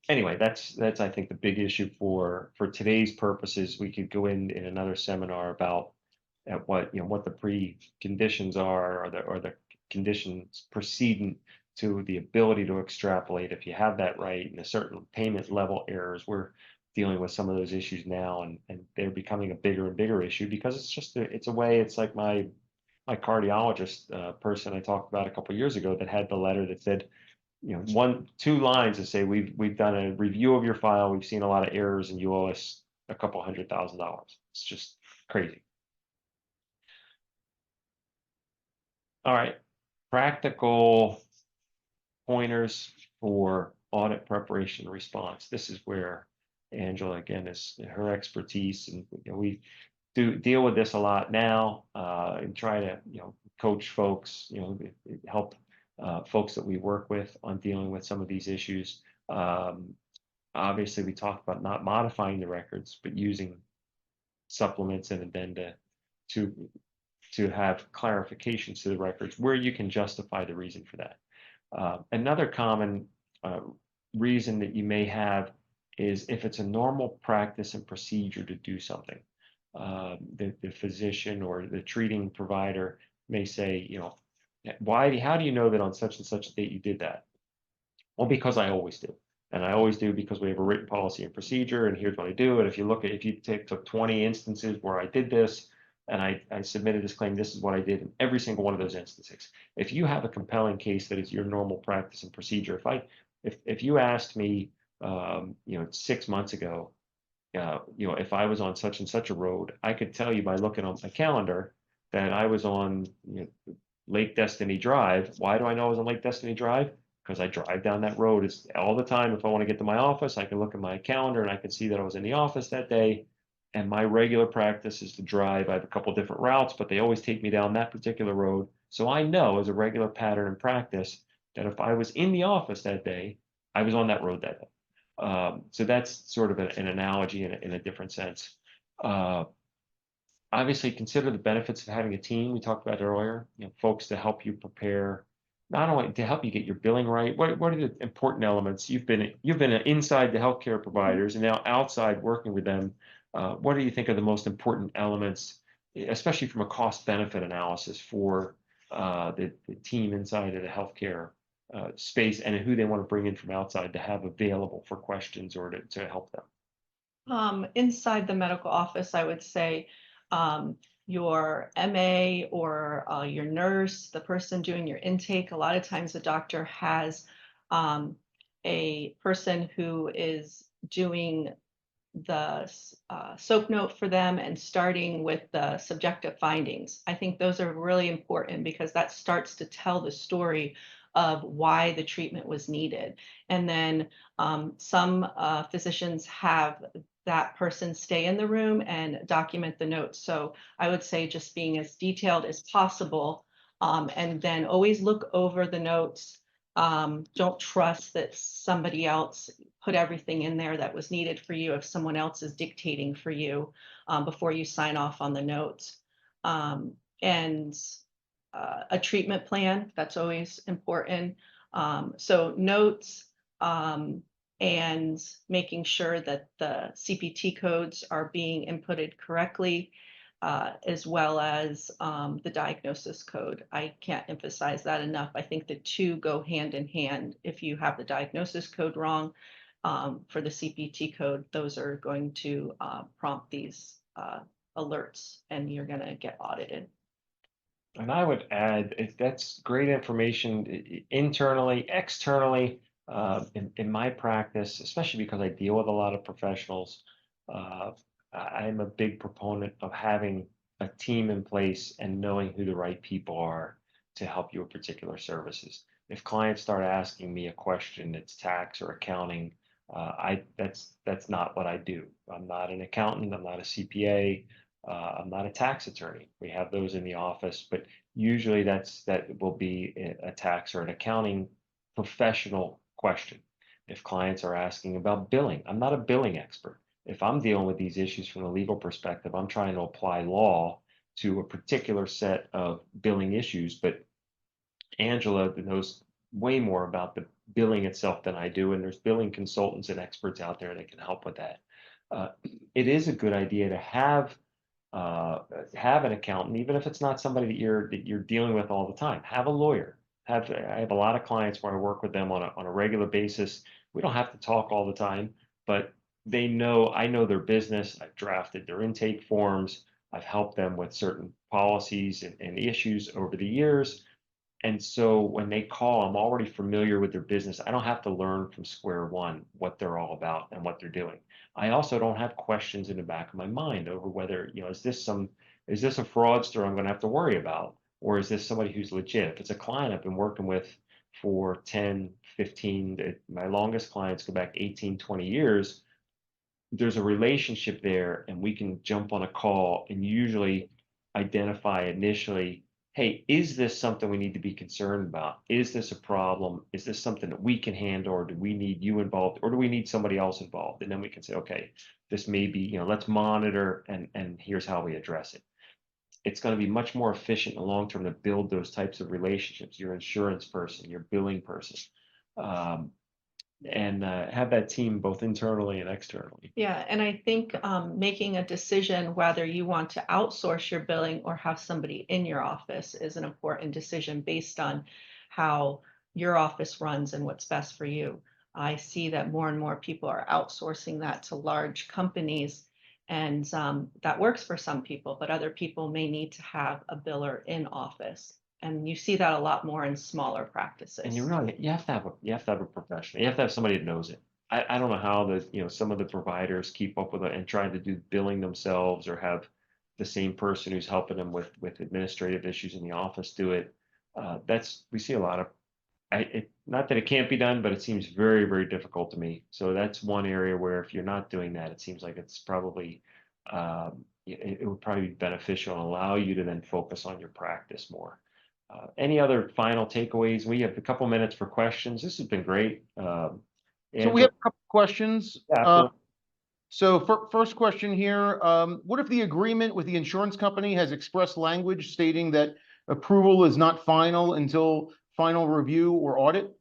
anyway, that's I think the big issue for today's purposes. We could go in another seminar about what the preconditions are, or the conditions precedent to the ability to extrapolate. If you have that right, and a certain payment level errors, we're dealing with some of those issues now, and they're becoming a bigger and bigger issue because it's a way. It's like my cardiologist person I talked about a couple of years ago that had the letter that said, 2 lines to say, we've done a review of your file, we've seen a lot of errors, and you owe us a couple $100,000. It's just crazy. All right, practical pointers for audit preparation and response. This is where Angela, again, is her expertise, and we do deal with this a lot now, and try to coach folks, help folks that we work with on dealing with some of these issues. Obviously, we talked about not modifying the records, but using supplements and addenda to have clarifications to the records where you can justify the reason for that. Another common reason that you may have is if it's a normal practice and procedure to do something. The physician or the treating provider may say, how do you know that on such and such a date you did that? Well, because I always do. And I always do because we have a written policy and procedure, and here's what I do. And if you took 20 instances where I did this, and I submitted this claim, this is what I did in every single one of those instances. If you have a compelling case that is your normal practice and procedure, if you asked me, 6 months ago, if I was on such and such a road, I could tell you by looking on my calendar that I was on Lake Destiny Drive. Why do I know I was on Lake Destiny Drive? Because I drive down that road all the time. If I want to get to my office, I can look at my calendar and I can see that I was in the office that day. And my regular practice is to drive. I have a couple different routes, but they always take me down that particular road. So I know as a regular pattern and practice that if I was in the office that day, I was on that road that day. So that's sort of an analogy in a different sense. Obviously, consider the benefits of having a team. We talked about earlier, folks to help you prepare, not only to help you get your billing right. What are the important elements? You've been inside the healthcare providers and now outside working with them. What do you think are the most important elements, especially from a cost benefit analysis for the team inside of the healthcare space and who they want to bring in from outside to have available for questions or to help them. Inside the medical office, I would say your MA or your nurse, the person doing your intake, a lot of times the doctor has a person who is doing the SOAP note for them and starting with the subjective findings. I think those are really important because that starts to tell the story of why the treatment was needed. And then some physicians have that person stay in the room and document the notes. So I would say just being as detailed as possible, and then always look over the notes. Don't trust that somebody else put everything in there that was needed for you if someone else is dictating for you before you sign off on the notes. And a treatment plan, that's always important. So notes and making sure that the CPT codes are being inputted correctly, as well as the diagnosis code. I can't emphasize that enough. I think the two go hand in hand. If you have the diagnosis code wrong for the CPT code, those are going to prompt these alerts and you're going to get audited. And I would add, that's great information internally, externally, in my practice, especially because I deal with a lot of professionals. I'm a big proponent of having a team in place and knowing who the right people are to help you with particular services. If clients start asking me a question, it's tax or accounting, that's not what I do. I'm not an accountant. I'm not a CPA. I'm not a tax attorney. We have those in the office, but usually that will be a tax or an accounting professional question. If clients are asking about billing, I'm not a billing expert. If I'm dealing with these issues from a legal perspective, I'm trying to apply law to a particular set of billing issues, but Angela knows way more about the billing itself than I do, and there's billing consultants and experts out there that can help with that. It is a good idea to have an accountant, even if it's not somebody that you're dealing with all the time. Have a lawyer. I have a lot of clients where I work with them on a regular basis. We don't have to talk all the time, but I know their business. I've drafted their intake forms. I've helped them with certain policies and issues over the years. And so when they call, I'm already familiar with their business. I don't have to learn from square one what they're all about and what they're doing. I also don't have questions in the back of my mind over whether, is this a fraudster I'm going to have to worry about? Or is this somebody who's legit? If it's a client I've been working with for 10, 15, my longest clients go back 18, 20 years, there's a relationship there and we can jump on a call and usually identify initially, hey, is this something we need to be concerned about? Is this a problem? Is this something that we can handle, or do we need you involved, or do we need somebody else involved? And then we can say, okay, this may be, let's monitor and here's how we address it. It's going to be much more efficient in the long term to build those types of relationships, your insurance person, your billing person. And have that team both internally and externally. Yeah, and I think making a decision whether you want to outsource your billing or have somebody in your office is an important decision based on how your office runs and what's best for you. I see that more and more people are outsourcing that to large companies, and that works for some people, but other people may need to have a biller in office. And you see that a lot more in smaller practices. And you have to have a professional. You have to have somebody that knows it. I don't know how some of the providers keep up with it and try to do billing themselves or have the same person who's helping them with administrative issues in the office do it. We see a lot of not that it can't be done, but it seems very, very difficult to me. So that's one area where if you're not doing that, it seems like it's probably it would probably be beneficial and allow you to then focus on your practice more. Any other final takeaways? We have a couple minutes for questions. This has been great. So we have a couple questions. Yeah, So first question here, what if the agreement with the insurance company has express language stating that approval is not final until final review or audit?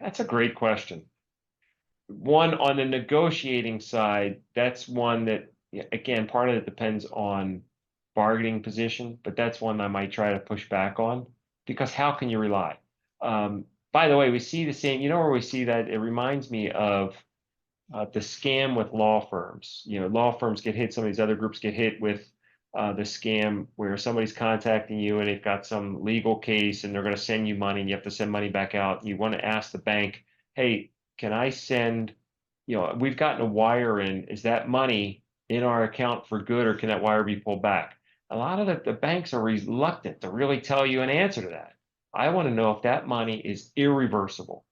that's a great question. One, on the negotiating side, that's one that, again, part of it depends on bargaining position, but that's one I might try to push back on, because how can you rely? By the way, we see the same, where we see that? It reminds me of the scam with law firms. Law firms get hit, some of these other groups get hit with the scam where somebody's contacting you and they've got some legal case and they're going to send you money and you have to send money back out. You want to ask the bank, hey, can I send, we've gotten a wire in, is that money in our account for good, or can that wire be pulled back? A lot of the banks are reluctant to really tell you an answer to that. I want to know if that money is irreversible.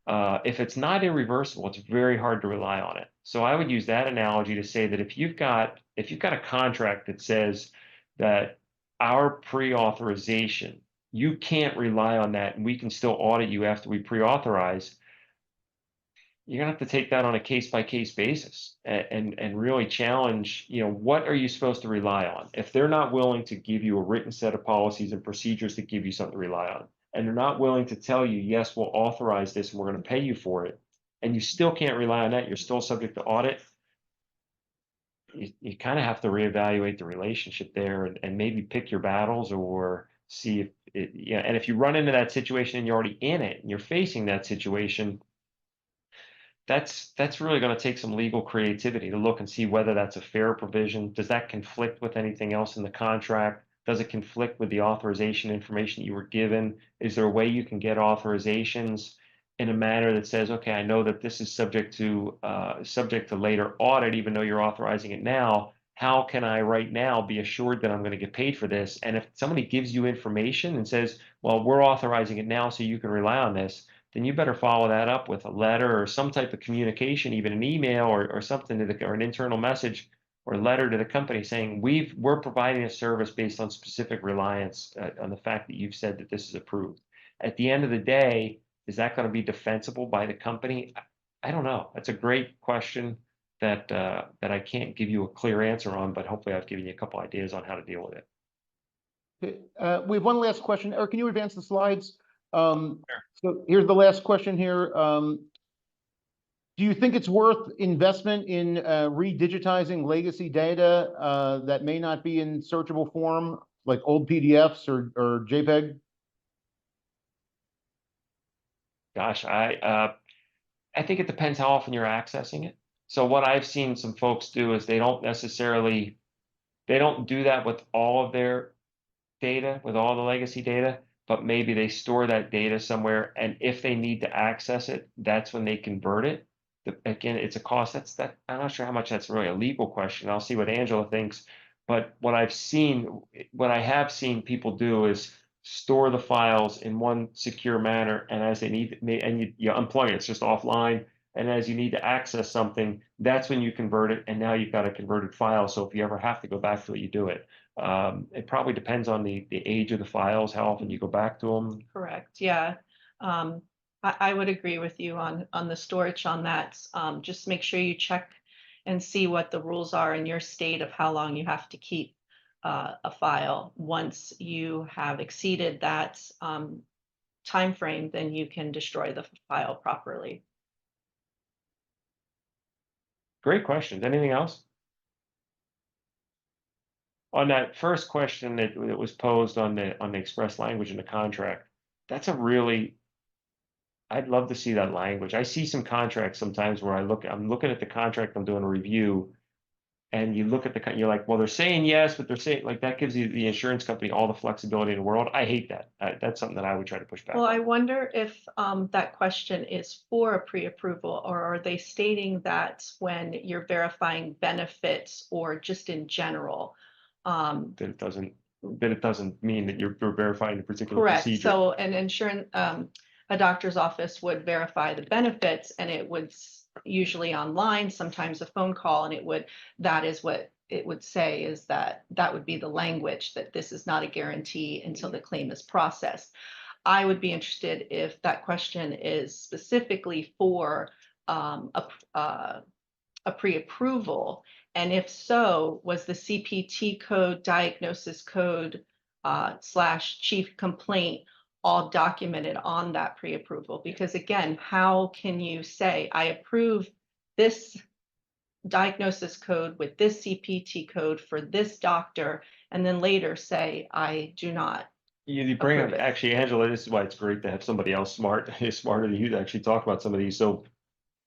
If it's not irreversible, it's very hard to rely on it. So I would use that analogy to say that if you've got a contract that says that our pre-authorization, you can't rely on that, and we can still audit you after we pre-authorize, you're gonna have to take that on a case-by-case basis and really challenge, what are you supposed to rely on? If they're not willing to give you a written set of policies and procedures to give you something to rely on, and they're not willing to tell you, yes, we'll authorize this and we're going to pay you for it, and you still can't rely on that, you're still subject to audit, you kind of have to reevaluate the relationship there and maybe pick your battles, or see if and if you run into that situation and you're already in it and you're facing that situation, that's really going to take some legal creativity to look and see whether that's a fair provision. Does that conflict with anything else in the contract? Does it conflict with the authorization information you were given? Is there a way you can get authorizations in a manner that says, okay, I know that this is subject to later audit, even though you're authorizing it now. How can I right now be assured that I'm going to get paid for this? And if somebody gives you information and says, well, we're authorizing it now so you can rely on this, then you better follow that up with a letter or some type of communication, even an email or something or an internal message or letter to the company saying, we're providing a service based on specific reliance on the fact that you've said that this is approved. At the end of the day, is that going to be defensible by the company? I don't know. That's a great question that I can't give you a clear answer on, but hopefully I've given you a couple ideas on how to deal with it. Okay, we have one last question. Eric, can you advance the slides? So here's the last question here. Do you think it's worth investment in redigitizing legacy data that may not be in searchable form, like old PDFs or JPEG? Gosh, I think it depends how often you're accessing it. So what I've seen some folks do is they don't do that with all of their data, with all the legacy data, but maybe they store that data somewhere, and if they need to access it, that's when they convert it. Again, it's a cost. I'm not sure how much that's really a legal question. I'll see what Angela thinks. But what I have seen people do is store the files in one secure manner, and as they need, and you unplug it, it's just offline. And as you need to access something, that's when you convert it, and now you've got a converted file. So if you ever have to go back to it, you do it. It probably depends on the age of the files, how often you go back to them. Correct, yeah. I would agree with you on the storage on that. Just make sure you check and see what the rules are in your state of how long you have to keep a file. Once you have exceeded that time frame, then you can destroy the file properly. Great questions. Anything else? On that first question that was posed on the express language in the contract, I'd love to see that language. I see some contracts sometimes where I'm looking at the contract, I'm doing a review, and you look at you're like, well, they're saying yes, but they're saying, like, that gives you the insurance company all the flexibility in the world. I hate that. That's something that I would try to push back Well, on. I wonder if that question is for a pre-approval, or are they stating that when you're verifying benefits or just in general? That it doesn't mean that you're verifying the particular Correct. procedure. So an insurance, a doctor's office would verify the benefits, and it would usually online, sometimes a phone call, and that is what it would say, is that would be the language, that this is not a guarantee until the claim is processed. I would be interested if that question is specifically for a pre-approval, and if so, was the CPT code, diagnosis code / chief complaint all documented on that pre-approval? Because again, how can you say, I approve this diagnosis code with this CPT code for this doctor, and then later say, I do not. You bring up, approve it. actually, Angela, this is why it's great to have somebody else smarter than you to actually talk about some of these. So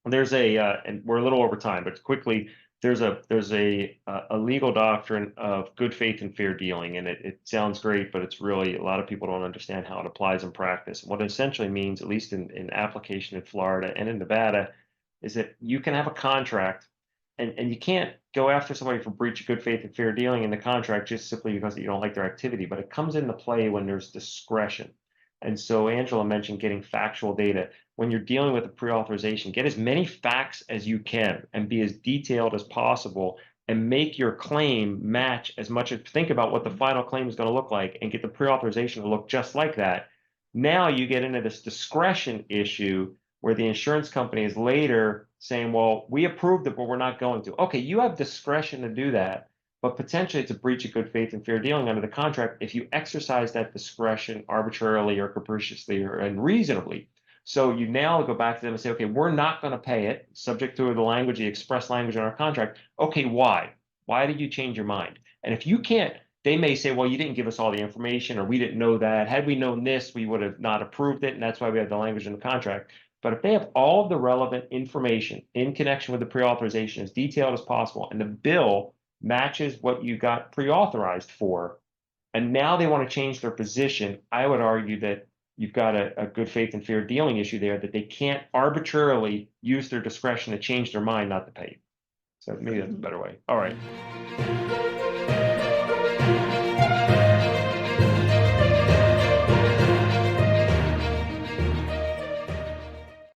there's and we're a little over time, but quickly, there's a legal doctrine of good faith and fair dealing, and it sounds great, but it's really, a lot of people don't understand how it applies in practice. What it essentially means, at least in application in Florida and in Nevada, is that you can have a contract, and you can't go after somebody for breach of good faith and fair dealing in the contract just simply because you don't like their activity, but it comes into play when there's discretion. And so Angela mentioned getting factual data. When you're dealing with a pre-authorization, get as many facts as you can and be as detailed as possible and make your claim match as much as, think about what the final claim is going to look like and get the pre-authorization to look just like that. Now you get into this discretion issue where the insurance company is later saying, well, we approved it, but we're not going to. Okay, you have discretion to do that, but potentially it's a breach of good faith and fair dealing under the contract if you exercise that discretion arbitrarily or capriciously or unreasonably. So you now go back to them and say, okay, we're not going to pay it, subject to the language, the express language in our contract. Okay, why? Why did you change your mind? And if you can't, they may say, well, you didn't give us all the information, or we didn't know that. Had we known this, we would have not approved it, and that's why we have the language in the contract. But if they have all of the relevant information in connection with the pre-authorization as detailed as possible, and the bill matches what you got pre-authorized for, and now they want to change their position, I would argue that you've got a good faith and fair dealing issue there, that they can't arbitrarily use their discretion to change their mind not to pay you. So maybe that's a better way. All right.